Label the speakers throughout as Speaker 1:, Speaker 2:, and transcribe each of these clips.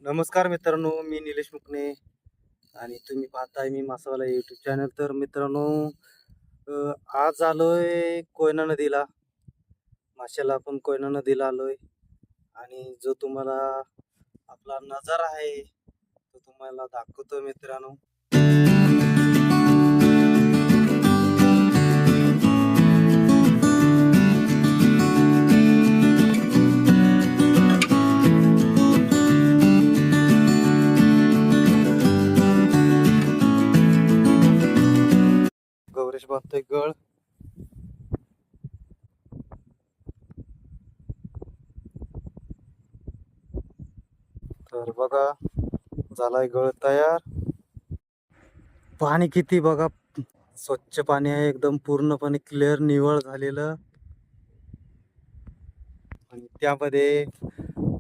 Speaker 1: नमस्कार मित्रांनो, मी निलेश मुकणे आणि तुम्ही पाहताय मी मासावाला यूट्यूब चॅनल. तर मित्रांनो, आज आलोय कोयना नदीला. माशाला आपण कोयना नदीला आलोय आणि जो तुम्हाला आपला नजारा आहे तो तुम्हाला दाखवतो मित्रांनो. गौरेश बांधतोय गळ. तर बघा, झालाय गळ तयार. पाणी किती बघा, स्वच्छ पाणी आहे, एकदम पूर्णपणे क्लिअर निवळ झालेलं. आणि त्यामध्ये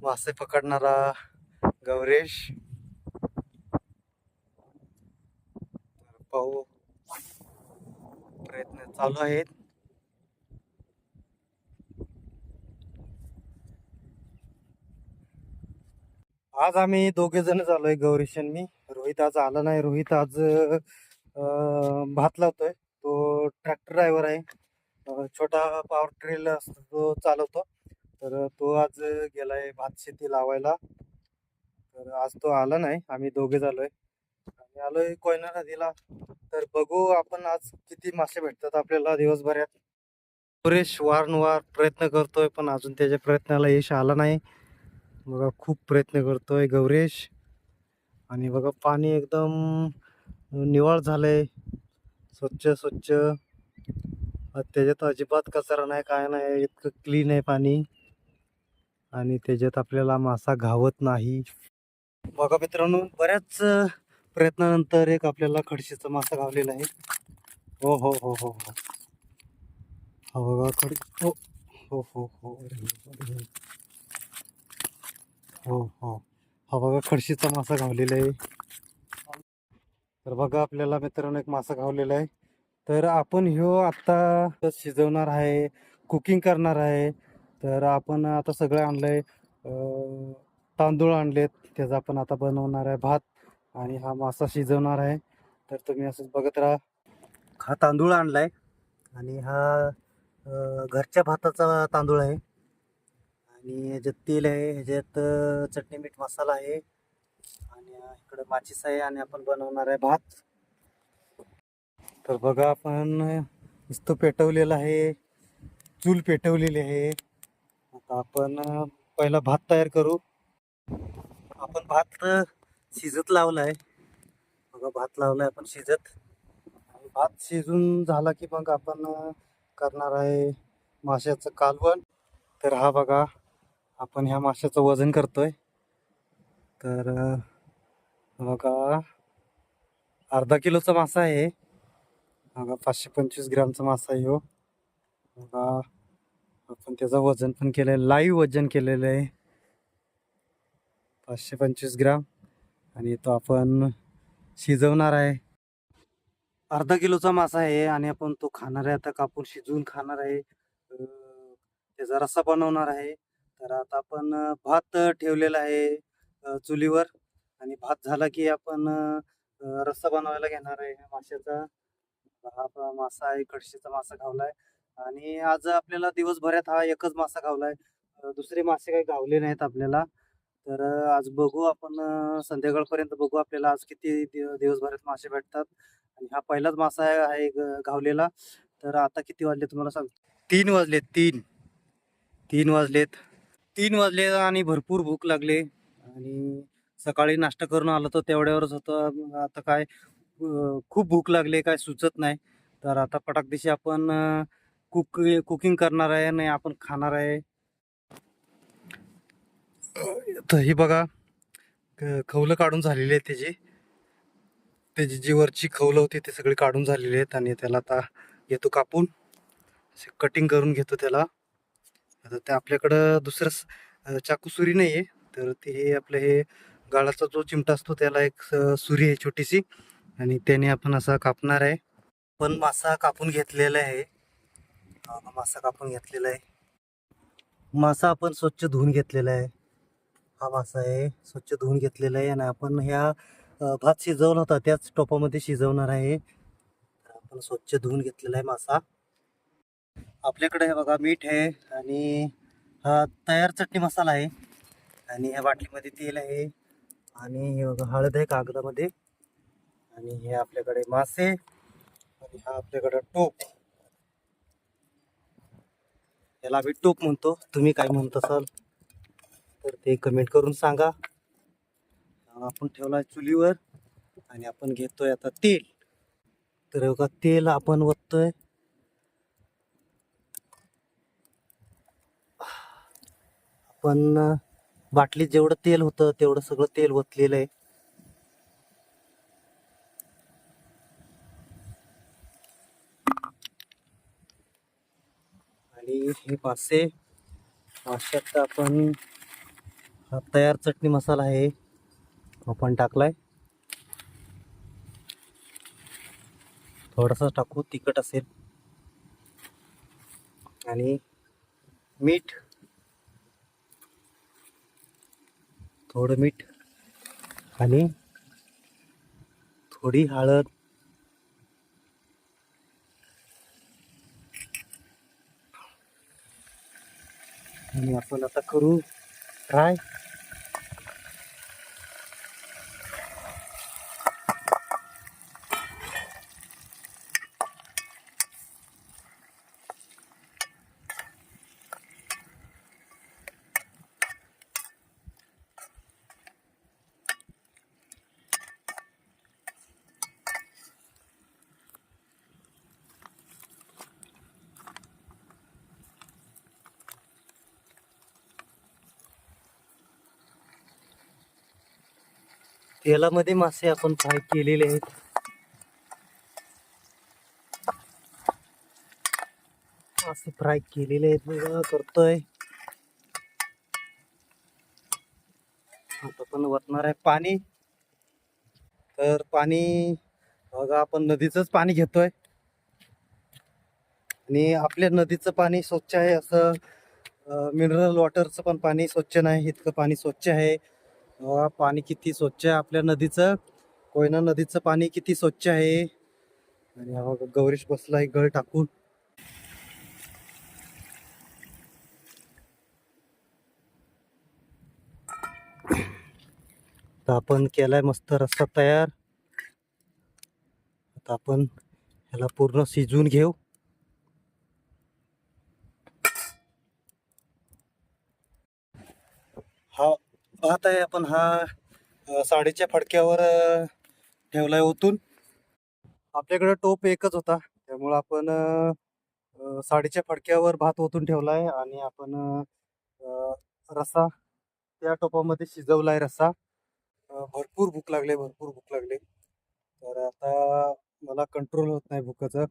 Speaker 1: मासे पकडणारा गौरेश. पाहू, प्रयत्न चालू आहेत. आज आम्ही दोघे जण झालोय, गौरीश आणि मी. रोहित आज आला नाही. रोहित आज भात लावतोय. तो ट्रॅक्टर ड्रायव्हर आहे. छोटा पॉवर ट्रेल असतो तो चालवतो. तर तो आज गेलाय भात शेती लावायला. तर आज तो आला नाही. आम्ही दोघे झालोय आणि आलोय कोयना नदीला. तर बघू आपण आज किती मासे भेटतात आपल्याला दिवसभरात. सुरेश वारंवार प्रयत्न करतोय पण अजून त्याच्या प्रयत्नाला यश आला नाही. बघा, खूप प्रयत्न करतोय गौरेश. आणि बघा, पाणी एकदम निवाळ झालंय, स्वच्छ स्वच्छ. त्याच्यात अजिबात कचरा नाही, काय नाही, इतकं क्लीन आहे पाणी. आणि त्याच्यात आपल्याला मासा घावत नाही. बघा मित्रांनो, बऱ्याच प्रयत्नानंतर एक आपल्याला खडशीचा मासा घावलेला आहे. हो हो हो हो हो, हा बघा हो हो हो हो हो हो, हा बघा खडशीचा मासा घावलेला आहे. तर बघा, आपल्याला मित्रांनो एक मासा घावलेला आहे. तर आपण ह्यो आता शिजवणार आहे, कुकिंग करणार आहे. तर आपण आता सगळं आणलंय. तांदूळ आणलेत, त्याचा आपण आता बनवणार आहे भात. आणि हा मासा शिजवणार आहे. तर तुम्ही असंच बघत राहा. हा तांदूळ आणलाय आणि हा घरच्या भाताचा तांदूळ आहे. आणि ह्याच्यात तेल आहे, ह्याच्यात चटणी मीठ मसाला आहे. आणि इकडं माचीस आहे आणि आपण बनवणार आहे भात. तर बघा, आपण नुसतं पेटवलेलं आहे, चूल पेटवलेली आहे. आता आपण पहिला भात तयार करू. आपण भात शिजत लावलाय. बघा, भात लावलाय आपण शिजत. आणि भात शिजून झाला की मग आपण करणार आहे माशाचं कालवण. तर हा बघा, आपण ह्या माशाचं वजन करतोय. तर बघा, अर्धा किलोचा मासा आहे. बघा, 525 ग्रामचा मासा आहे हो. बघा, आपण त्याचं वजन पण केलंय, लाईव्ह वजन केलेलं आहे 525 ग्राम. आणि तो आपण शिजवणार आहे. अर्धा किलोचा मासा आहे आणि आपण तो खाणार आहे. आता कापून शिजवून खाणार आहे. त्याचा रस्सा बनवणार आहे. तर आता आपण भात ठेवलेला आहे चुलीवर. आणि भात झाला की आपण रस्सा बनवायला घेणार आहे माशाचा. हा मासा आहे, खडशीचा मासा घावलाय. आणि आज आपल्याला दिवसभरात हा एकच मासा घावलाय. दुसरे मासे काही घावले नाहीत आपल्याला. तर आज बघू आपण, संध्याकाळपर्यंत बघू आपल्याला आज किती दिवसभरात मासे भेटतात. आणि हा पहिलाच मासा आहे घावलेला. तर आता किती वाजले तुम्हाला सांगतो. 3 वाजलेत. 3 वाजलेत. 3 वाजले आणि भरपूर भूक लागली. आणि सकाळी नाश्ता करून आलो तर तेवढ्यावरच होतं. आता काय खूप भूक लागली, काय सुचत नाही. तर आता पटाकदिशी आपण कुकिंग करणार आहे आणि आपण खाणार आहे. तर ही बघा, खवलं काढून झालेली आहे त्याची. त्याची जी वरची खवलं होती ते सगळे काढून झालेली आहेत. आणि त्याला आता घेतो कापून, कटिंग करून घेतो त्याला. आता ते आपल्याकडं दुसरं चाकू सुरी नाही आहे. तर ते हे आपलं हे गाळाचा जो चिमटा असतो त्याला एक सुरी आहे छोटीशी. आणि त्याने आपण असा कापणार आहे. पण मासा कापून घेतलेला आहे. मासा कापून घेतलेला आहे. मासा आपण स्वच्छ धुवून घेतलेला आहे. हा मासा आहे, स्वच्छ धुवून घेतलेला आहे. आणि आपण ह्या भात शिजवला होता त्याच टोपामध्ये शिजवणार आहे. आपण स्वच्छ धुवून घेतलेला आहे मासा. आपल्याकडे हे बघा मीठ आहे आणि हा तयार चटणी मसाला आहे. आणि ह्या बाटलीमध्ये तेल आहे. आणि हे बघा हळद आहे कागदामध्ये. आणि हे आपल्याकडे मासे. आणि हा आपल्याकडे टोप. याला आम्ही टोप म्हणतो, तुम्ही काय म्हणत असाल तर ते कमेंट करून सांगा. आपण ठेवलाय चुलीवर आणि आपण घेतोय आता तेल. तर बघा तेल आपण ओततोय. आपण बाटलीत जेवढं तेल होतं तेवढं सगळं तेल ओतलेलं आहे. आणि हे माशात आपण हा तयार चटणी मसाला आहे आपण टाकलाय. थोडासा टाकू, तिखट असेल. आणि मीठ, थोडं मीठ आणि थोडी हळद. आणि आपण आता करू फ्राय. तेलामध्ये मासे आपण फ्राय केलेले आहेत. मासे फ्राय केलेले आहेत बघा, करतोय. आता पण वतणार आहे पाणी. तर पाणी बघा आपण नदीचंच पाणी घेतोय. आणि आपल्या नदीचं पाणी स्वच्छ आहे असं मिनरल वॉटरचं पण पाणी स्वच्छ नाही, इतकं पाणी स्वच्छ आहे. पाणी किती स्वच्छ आहे आपल्या नदीचं. कोयना नदीचं पाणी किती स्वच्छ आहे. आणि हा बघा गौरीश बसलाय गळ टाकून. तर आपण केलाय मस्त रस्सा तयार. आता आपण ह्याला पूर्ण शिजवून घेऊ. हा भात आहे, आपण हा साडीच्या फडक्यावर ठेवलाय ओतून. आपल्याकडे टोप एकच होता त्यामुळे आपण साडीच्या फडक्यावर भात ओतून ठेवलाय. आणि आपण रस्सा त्या टोपामध्ये शिजवलाय रस्सा. भरपूर भूक लागले, भरपूर भूक लागले. तर आता मला कंट्रोल होत नाही भूकाचं,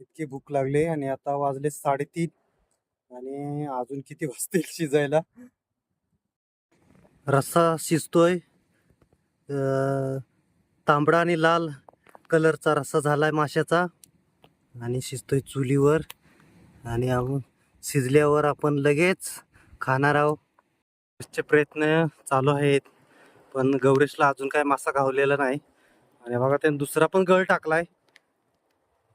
Speaker 1: इतकी भूक लागली. आणि आता वाजले 3:30 आणि अजून किती वाजतील शिजायला. रस्सा शिजतोय. तांबडा आणि लाल कलरचा रस्सा झालाय माशाचा. आणि शिजतोय चुलीवर. आणि आपण शिजल्यावर आपण लगेच खाणार आहोत. चे प्रयत्न चालू आहेत पण गौरीशला अजून काय मासा गावलेला नाही. आणि बघा त्याने दुसरा पण गळ टाकलाय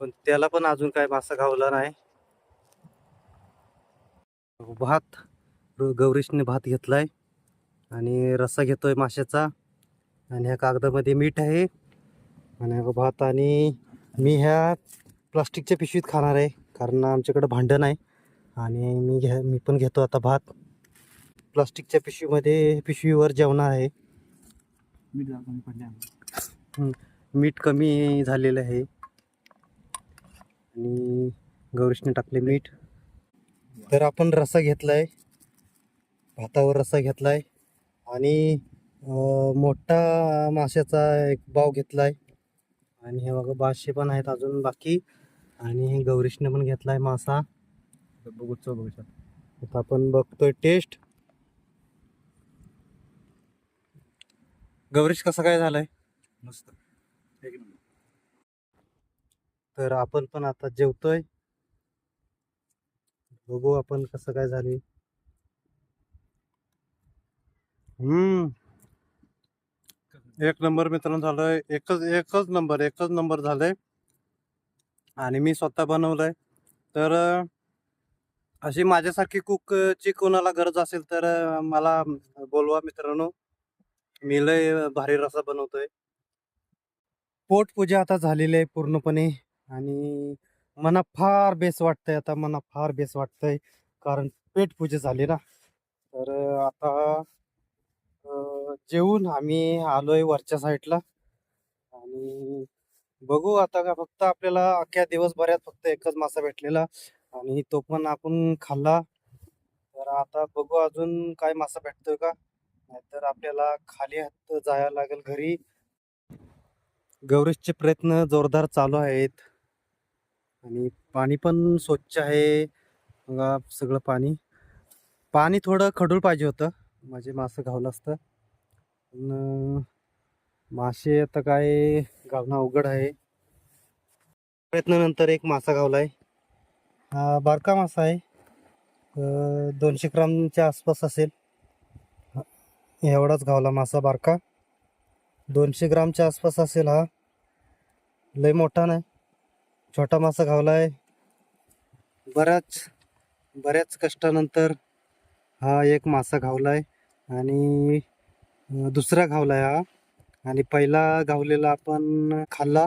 Speaker 1: पण त्याला पण अजून काय मासा गावला नाही. भात गौरीशने भात घेतलाय आणि रस्सा घेतोय माशाचा. आणि ह्या कागदामध्ये मीठ आहे. आणि भात. आणि मी ह्या प्लास्टिकच्या पिशवीत खाणार आहे कारण आमच्याकडे भांडं नाही. आणि मी पण घेतो आता भात प्लास्टिकच्या पिशवीवर जेवणार आहे. मीठ कमी झालेलं आहे. आणि गौरीशने टाकले मीठ. तर आपण रस्सा घेतलाय, भातावर रस्सा घेतलाय. आणि मोठा माशाचा एक बाव घेतलाय. आणि हे बघा मासे पण आहेत अजून बाकी. आणि गौरीशने पण घेतलाय मासा. बघू आता आपण बघतोय टेस्ट. गौरीश कसा काय झालाय? मस्त. तर आपण पण आता जेवतोय. बघू आपण कसं काय झाले. हम्म, एक नंबर मित्रांनो झालंय. एकच नंबर झालंय. आणि मी स्वतः बनवलंय. तर अशी माझ्यासारखी कुक ची कोणाला गरज असेल तर मला बोलवा मित्रांनो. मी लय भारी रसा बनवतोय. पोटपूजा आता झालेली आहे पूर्णपणे. आणि मला फार बेस वाटतंय, आता मला फार बेस वाटतंय, कारण पेटपूजा झाली ना. तर आता जेवून आम्ही आलोय वरच्या साईडला. आणि बघू आता, का फक्त आपल्याला अख्ख्या दिवसभरात फक्त एकच मासा भेटलेला आणि तो पण आपण खाल्ला. तर आता बघू अजून काय मासा भेटतोय का, नाहीतर आपल्याला खाली हात जायला लागेल घरी. गौरीशचे प्रयत्न जोरदार चालू आहेत. आणि पाणी पण स्वच्छ आहे बघा, सगळं पाणी. पाणी थोडं खडूळ पाहिजे होतं, म्हणजे मासं घावलं असतं. पण मासे आता काय गावणं अवघड आहे. प्रयत्नानंतर एक मासा गावलाय. हा बारका मासा आहे. 200 ग्रामच्या आसपास असेल. एवढाच गावला मासा बारका. 200 ग्रामच्या आसपास असेल हा. लय मोठा नाही, छोटा मासा घावलाय. बऱ्याच बऱ्याच कष्टानंतर हा एक मासा घावलाय. आणि दुसरा घावलाय हा. आणि पहिला घावलेला आपण खाल्ला.